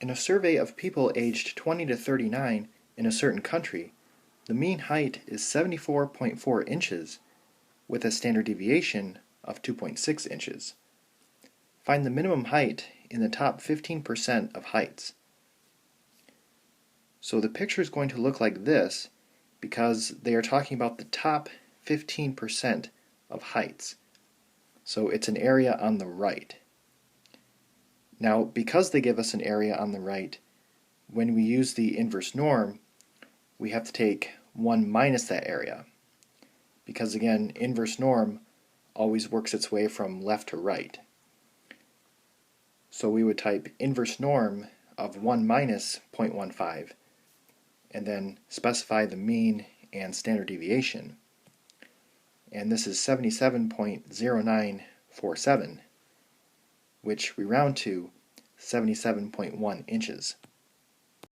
In a survey of people aged 20 to 39 in a certain country, the mean height is 74.4 inches with a standard deviation of 2.6 inches. Find the minimum height in the top 15% of heights. So the picture is going to look like this because they are talking about the top 15% of heights. So it's an area on the right. Now, because they give us an area on the right, when we use the inverse norm, we have to take 1 minus that area. Because again, inverse norm always works its way from left to right. So we would type inverse norm of 1 minus 0.15 and then specify the mean and standard deviation. And this is 77.0947, which we round to 77.1 inches.